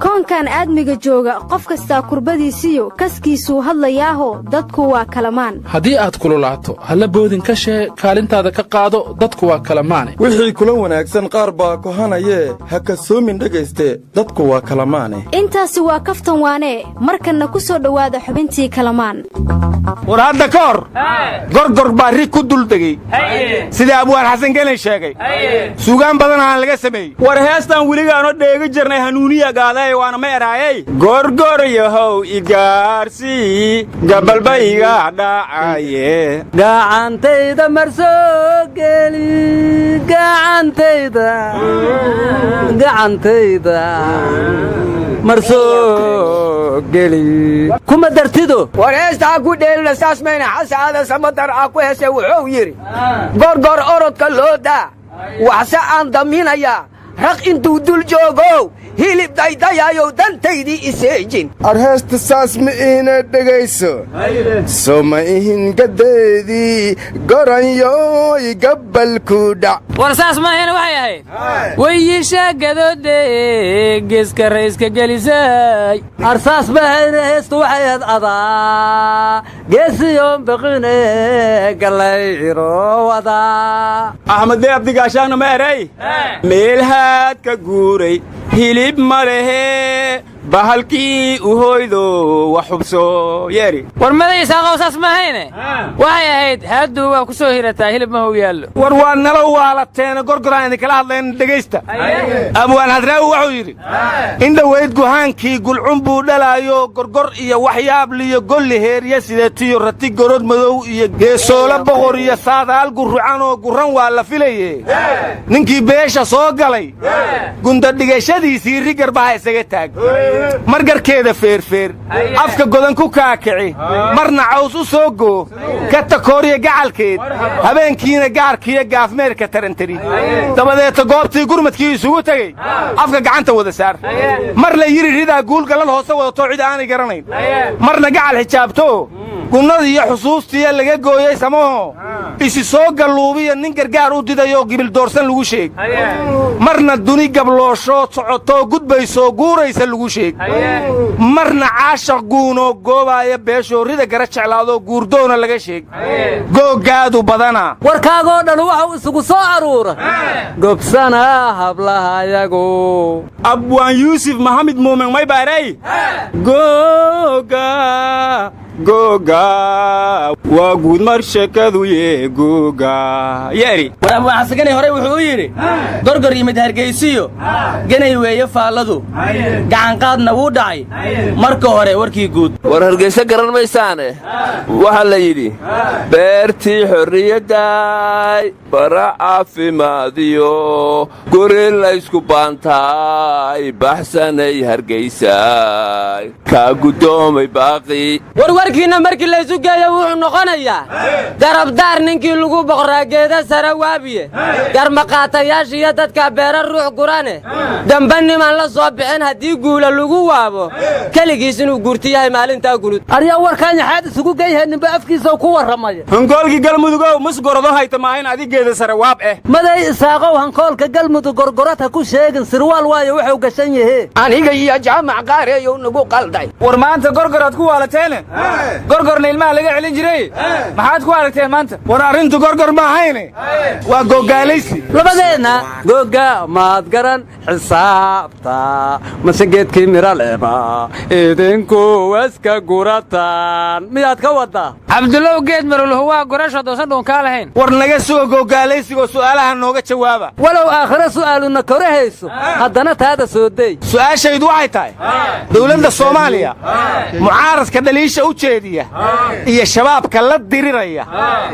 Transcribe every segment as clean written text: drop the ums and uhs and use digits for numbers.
koonkan aadmiga jooga qof kasta kurbadiisiyo kaskiisuu hadlayaaho dadku waa kalamaan haddii aad kululaato halla boodin ka shee kaalintaada ka qaado dadku waa kalamaane wixii kula wanaagsan qaar baa kohanayee ha kasoomin dhegayste dadku waa kalamaane intaasi waa kaftan waane markanna ku soo dhowaada xubintii kalamaan war hadda ka hor gorgor baa rig ku duldegey sida abwaan xasan gelin sheegay suugaan badan aan laga sameeyey war heestaan weligaanoo dheegi jirnay hanuuniya gaaday waana ma eraayay gorgor yahow igaarsii gabalba iga dhacaye gacantayda marsoo geli gacantayda marsoo geli kuma dartido war heestaa ku dheelina saas mayna xasaada samadar ah ku heesay wuxuu yidhi gorgor orodka loo daa waxse aan daminayaa raq intuu dul joogow hilib daydayaayow dantaydii iseejin arheesta saas ma iina dhegayso soo ma ihin gaddeedii goranyoy gabbalku dhac war saas maahayna waxay ahayd weyisha gadoodee geeska rayska gelisay arsaas maahayna heestu waxay ahayd adaa geesiyoon baqine gallayro wadaa axmedee abdigaashaana ma eray meelhaad ka guuray hilib ma lehe bahalkii u hoydo wax xubso yeeri war madaysaaqow saas mahayne waxay ahayd haaduu waa ku soo hirataa hilib ma how yaallo war waa nala waalateena gorgoraan idinkala hadlayn dhegaysta abwaan hadraawi wuxuu yidhi in dhowayd guhaankii gulcun buu dhalaayo gorgor iyo waxyaabliyo golli heerya sidatiyo rati gorod madow iyo geesoola boqor iyo saadaal gurrucanoo gurran waa la filaye ninkii beesha soo galay gundadhigashadiisii rigar baha isaga taag margarkeeda feerfeer afka godan ku kaakici marna caws u soo goo ka takooriya gacalkeed habeenkiina gaarkiiyo gaafmeerka tarantari dabadeeta goobtii gurmadkii isugu tegey afka gacanta wada saar mar la yidhi ridaa guulgallad hoose wadatoo cid aanay garanayn marna gacal xijaabto gunnadii iyo xusuustiiya laga gooyey samaho isi soo galluubiya nin gargaar u didayoo gibil doorsan lagu sheeg marna duni gabloosho socotoo gudbaysoo guuraysa lagu sheeg marna caashaq guunoo goobaaya beeshoorrida gara jeclaadoo guurdoona laga sheeg googgaadu badana warkaagoo dhan waxuu isugu soo aruura gobsana hablahayagu abwaan yuusuf maxamed muumin may baaray googa waa guud mar sheekadu yee googa yeeri war abwaan xasanganay horey wuxuu u yidhi gorgor yimid hargaysiyo ganay weeye faalladu gacanqaadna wuu dhacay marka hore warkii guud war hargayso garan maysaane waxaa la yidhi beertii xorriyaddaay bara caafimaadiyo guri laysku baantaay baxsanay hargaysaay kaa guddoomay baaqii warkiina markii la isu geeyo wuxuu noqonayaa darabdaar ninkii lagu boqraa geeda sare waabiye garmaqaatayaashiiyo dadka beera ruux gurane damba niman la soo bixin haddii guula lagu waabo keligiis inuu guurti yahay maalintaa gulud aryaa warkaan yaxaad isugu geeyahay ninba afkiisa ku warramaya hankoolkii galmudugow musgorodo hayta maahin adigeeda sare waab maday isaaqow hankoolka galmudug gorgorad ha ku sheegin sirwaal waayo wuxuu gashan yahe aniga iyo jaamac qaareeyow nagu qalday war maanta gorgoraad ku waalateene gorgorna ilmaha laga celin jiray maxaad ku aragteen maanta war arrintu gorgor ma ahayne waa googaalaysi labadeenna googa maad garan xisaabta mase geedkii mira leeba idinku waska gurataan miyaad ka waddaa cabdulow geed maruluhu waa gurasho doosan dhuunkaa lahayn war naga suga googaalaysigoo su'aalaha nooga jawaaba walow aakhiro su'aaluna kora hayso haddana taada soo dey su'aashaydu waxay tahay dawladda soomaaliya mucaaradka dhaliisha u jeediya iyo shabaabka la diriraya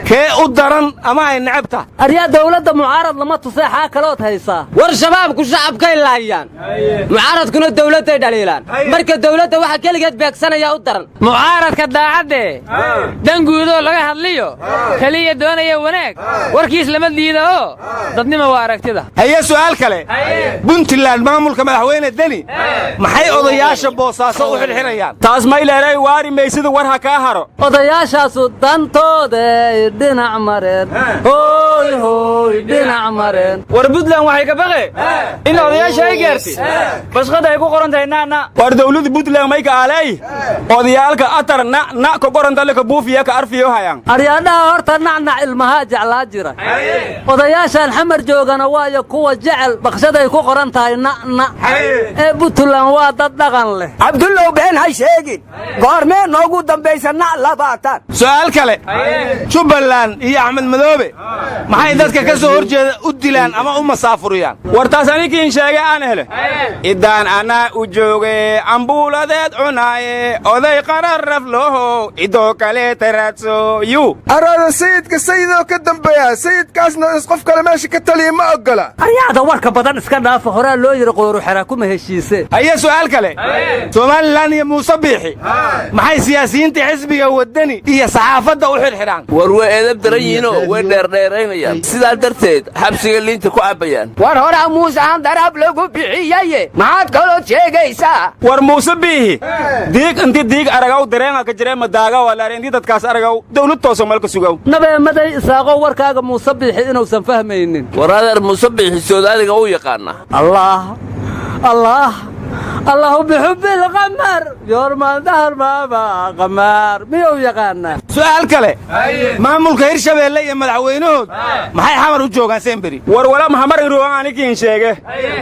kee u daran ama ay necab tahay aryaa dawladda mucaarad lama tuseexaa kalood haysaa war shabaabku shacabkay laayaan mucaaradkuna dawladday dhaliilaan marka dawladda waxa keligeed beegsanaya u daran mucaaradka daacadde danguudoo laga hadliyo keliya doonaya wanaag warkiis lama diida oo dadnima waa aragtida haye su'aal kale puntland maamulka madaxweyne deni maxay odayaasha boosaaso u xilxirayaan taas may leeray waari maysida war ha kaa haro odayaashaasu dantooday dhinac mareen hooy hooy dhinac mareen war Puntland waxay ka baqay in odayaasha ay gaartay bashqada ay ku qoran tahay naana war dawladda Puntland may ka aalay odayaalka atar na ka qoran dalka buufiya ka arfiyo hayaan aryaadaha horta nacnac ilmaha jeclaa jira odayaashan xamar joogana waayo kuwa jecel baqshaday ku qoran tahay na ee Puntland waa dad dhaqan leh cabdullow been hay sheegin goormee noogu dambaysa nac labaatan su'aal kale Jubbaland iyo Axmed Madoobe maxay dadka ka soo horjeeda u dilaan ama u masaafuriyaan war taas anigiin sheegay aan hele idaan ana u joogay ambuladeed cunaaye oday qarar raflooho idoo kale taradso yu arada sayidka sayidoo ka dambeeya sayidkaasna qof kale meesha ka taliya ma ogola aryaada warka badan iska dhaafa horaa loo yiri qooru xira kuma heshiise aye su'aal kale Soomaaliland iyo Muuse Biixi maxay siyaasiyiinta xisbiga wadani iyo saxaafadda u xirxiraan war way edeb darayino way dheerdheeraynayaan sidaa darteed xabsiga liinta ku cabayaan war hore Muuse aan darab lagu bixiyay maxaad kaloo sheegaysaa war Muuse Biixi diig aragaw dareenga ka jireen madaaga wala intii dadkaas aragaw dawlad toosan malka sugaw nabeemaday isaaqo warkaaga Muuse Biixi inuu san fahmaynin war adeer Muuse Biixi Soomaaliga uu yaqaana الله بحب القمر يوم الدهر ما قمر ميو يقانا سؤال كله maamulka Hirshabeelle iyo madaxweynahood maxay xamar u joogaan Semberi war wala maxamar inuu anigiin sheege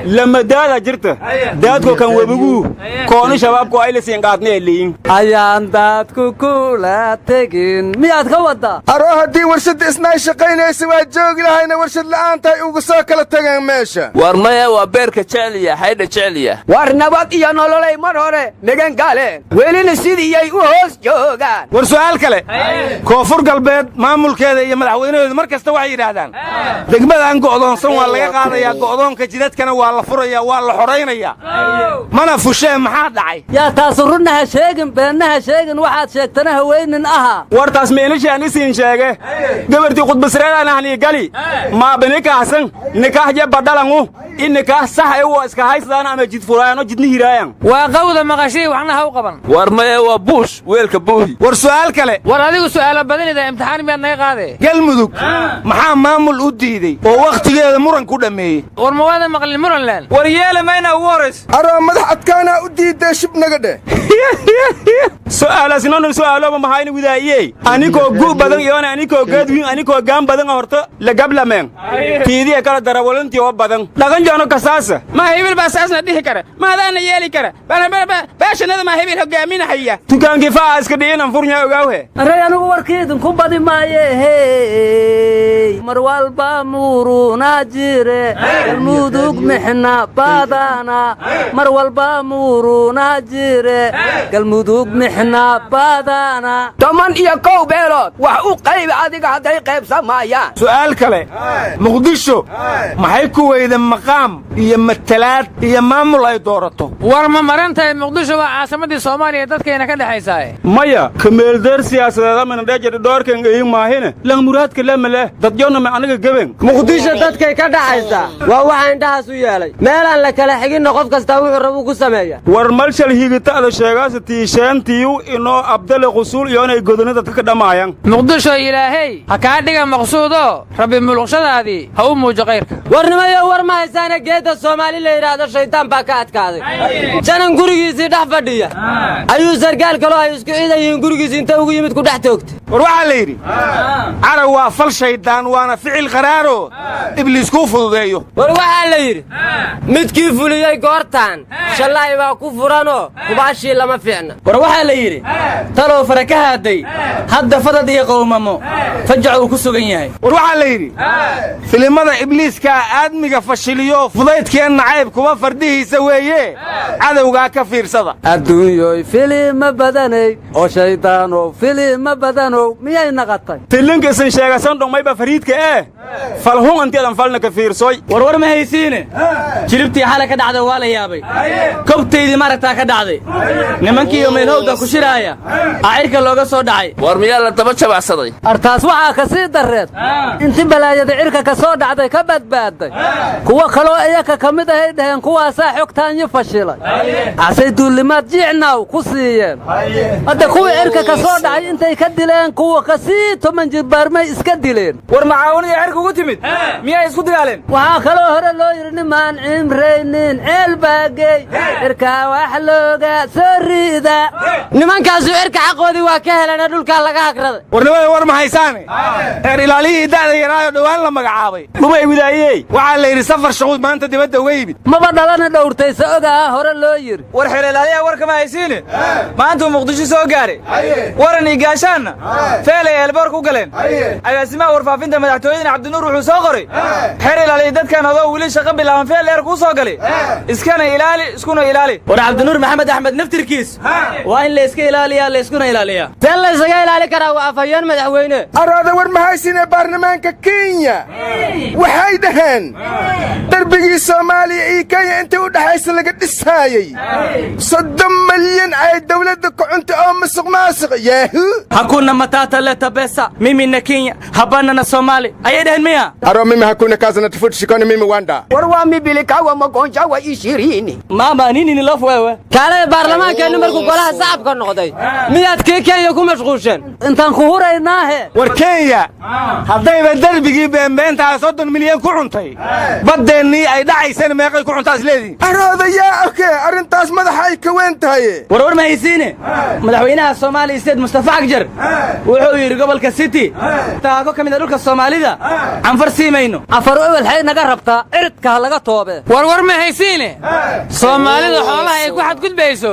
lama daada jirta daadko kan webigu kooni shabaabku ay leeyihiin qaadnay leeyin ayaan daadku kula tagin miyaad ka wada aro hadii warshad isnaa shaqaynaysa waa joogi lahayna warshad la'aan tahay ugu soo kala tagaan meesha war maya waa beerka jeceliya hayda jeceliya war nabad iyo nololay mar hore nagan galeen welina sidii ay u hoos joogaan war su'aal kale koonfur galbeed maamulkeeda iyo madaxweynaheedu markasta waxay yiraahdaan degmadan go'doonsan waa laga qaadayaa go'doonka jidadkana waa la furayaa waa la xoreynayaa mana fushee maxaa dhacay yaa taas runnaha sheegin beenaha sheegin waxaad sheegtana haweenin aha war taas meelishaan isiin sheege gabartii qudbasreedana ahni gali ma banikaasan nikaaxje badalangu in nikaax sax ay waa iska haysadaan ama jid furaayano jidni hiraayan waa qawda maqashii waxna ha u qaban war maya waa buush weelka buuhi war su'aal kale war adigu su'aalo badanida imtixaan miyaad naga qaade galmudug maxaa maamul u diiday oo waqtigeeda muran ku dhameeyay war ma wada maqlin muranland war yeelamayna ugu horeys aro madax adkaana u diiday shib naga dheh su'aalaasina su'aalo ma hayna widaayay anigoo gu badan iyo anigoo gaadwin anigoo gaan badan horta la gablameen tiidiye kala darawalantii oo badan dhagan joono kasaasa ma hibil baasaasna dhihi kara ma adaana yeeli kara baashanada ma hibil hogaaminahaya tukaankii faa iska dhiinan furnya ogaawe aray anigu warkeedin ku badi maaye mar walba muuruna jire galmudug mixna badana mar walba muuruna jire galmudug mixna badana toman iyo kow beelood wax u qayb adiga haday qayb sameeyaan su'aal kale muqdisho maxay ku weyda maqaam iyo matalaad iyo maamul ay doorato war ma marantahay muqdisho waa caasimadii Soomaaliya dadkeena ka dhaxaysaa maya kameel dar siyaasadeed ama dhajar doorkan ay maahina lan muraadka lama leh dad joona ma aniga gaben muqdisho dadkay ka dhaxaysaa waa waxa indhahaas u yeelay meelaan la kala xigin qof kasta wuxuu rabo ku sameeyaa war malshal hiigitaada sheegaas tiishaantiyu inoo abdal qusul iyo inay godonada dadka dhamaayaan muqdisho ilaahay ha ka dhiga maqsuudo rabbi mulqshadaadii ha u muujo qeyrka warnimayo war ma haysaana geeda Soomaali la yiraahdo shaytaan baa ka adkaaday janan gurigiisii dhax fadhiya ayuu sargaal kale ay isku ciidayiin gurigiisii inta ugu yimid ku dhax toogtay war waxa la yiri ara waa fal shaydaan waana ficil qaraaro ibliis ku fududeeyo war waxa la yiri midkii fuliyay goortaan shalay baa ku furano kubaashi lama fiicna war waxa la yiri talo farakahaday hadda fadad iyo qowmamo fajacu ku sugan yahay war waxa la yiri filimada ibliiska aadmiga fashiliyo fudaydkeen nacayb kuma fardihiisa weeye cadawga ka fiirsada adduunyoy filim badanay oo shaydaano filim badano miyay naqatay filimka isan sheegasan dhumay ba fariidka falhun antiidan falna ka fiirsoy war ma haysiine jilibtii xalay ka dhacday waa la yaabay kobteedii maragtaa ka dhacday nimankii meelhowda ku shiraaya ayrka looga soo dhacay war miyaa la daba jabacsaday artaas waxa ka sii dareed intii balaayada cirka ka soo dhacday ka badbaaday kuwa kaloo iyaka kamid ah ay dhaheen kuwaasa xogtaanyo fashilay asay duulimaad jiicnaaw ku siiyeen hadda kuwa cirka ka soo dhacay intay ka dileen kuwa ka sii 10 jilbaarmay iska dileen war macaawinada reerka ugu timid miyay isku dagaaleen waxaa kaloo hore loo yidhi nimaan cimraynin ceel baagey cirkaa wax looga soo riida nimankaasu cirka xaqoodii waa ka helana dhulkaa laga hagraday warnimada war ma haysaane reer ilaalihii da'da yaraayo dhowaan la magacaabay dhumay widaayey waxaa la yidhi safar shuquud maanta dibadda uga yimid maba dhalana dhowrtaysa ogaa hore loo yidhi war xeer ilaaliyaha war kama haysiine maantuu muqdisho soo gaaray waran iyo gaashaanna feelay eelboor ku galeen agaasimaha warfaafinta madaxtooyadina cabdinuur wuxuu soo qoray xeer ilaaliya dadkan adoo weli shaqo bilaaban feel dheer kuu soo galay iskana ilaali iskuna ilaali war cabdinuur maxamed axmed naftirkiis waa in la iska ilaaliyaa la iskuna ilaaliyaa see la isaga ilaali karaa waa afhayeen madaxweyne arooda war ma haysiine baarlamaanka kenya waxay dhaheen darbigii soomaaliya iyo kenya intii u dhaxaysa laga dhisaayey 30 malyan ay dawladda ku cuntay oo musuqmaasuq yahu hakuna matata leta pesa mimi na kenya habana na somali ayay dhaheen miya aro mimi hakuna kazi na tafuti shikoni mimi wanda war waa mibilikawa magonja wa 20 mama nini ni laf wewe kaalay baarlamaankeenu markuu golaha shacabka noqday miyaad kenya ku mashquulshan intaan ku huraynaahe war kenya haddayba darbigii beenbeentaa 30 milyan ku cuntay badeennii ay dhacayseen meeqay ku cuntaas leediin arooda yaa oke arrintaas madaxa ay ka weyn tahay war ma haysiine madaxweynaha Soomaaliya State Mustafa Agjar wuxuu yiri gobolka City taako kamid dhulka Soomaalida aan farsiimayno afar awal hay naga rabtaa iridka laga toobe war ma haysiine Soomaalida xoolaha ay ku xadgudbayso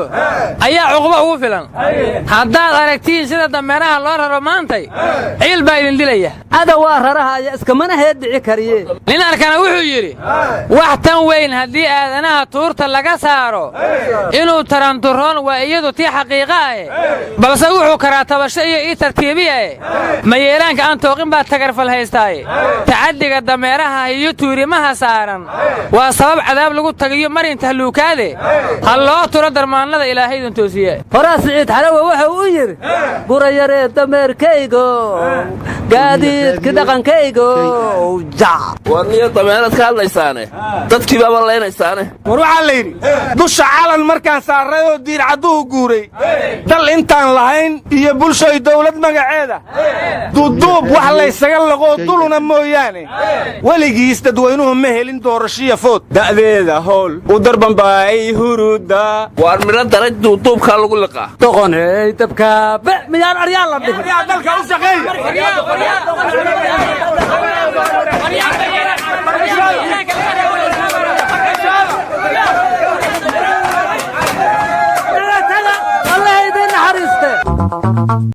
ayaa cuquba ugu filan haddaad aragtiin sida dameeraha loo raro maantay ciil baa idin dilaya ada waa rarahaya iskamana heedhici kariye nin arkana wuxuu yidhi wax tan weyn haddii aadanaha tuurta laga saaro inuu taranturoon waa iyadu tii xaqiiqa balse wuxuu karaa tabasho iyo ii tartiibiye ma yeelaanka aan tooqin baa tagarfal haystaaye tacaddiga dameeraha iyo tuurimaha saaran waa sabab cadaab lagu tagiyo marin tahluukaade ha loo turo darmaanada ilaahaydan toosiye horaa siciid xalawa wuxuu u yidhi gurayaree dameerkaygo gaadiidka dhaqankaygo war niyo dameerad ka hadlaysaane dadkii baaba leynaysaane war waxaa la yidhi dusha calan markaan saarrayoo diir cadduhu guuray dal intaan lahayn iyo bulshoy dawlad magaceeda duuduub wax laysaga laqoo duluna mooyaane weligiis dadweynuhu ma helin doorashiya food da'deeda howl u darbanbaay huruda waar midho daraj duuduubkaa lagu liqaa doqoney dabkaabe miyaan aryaa la dhihin dalka u shaqeeya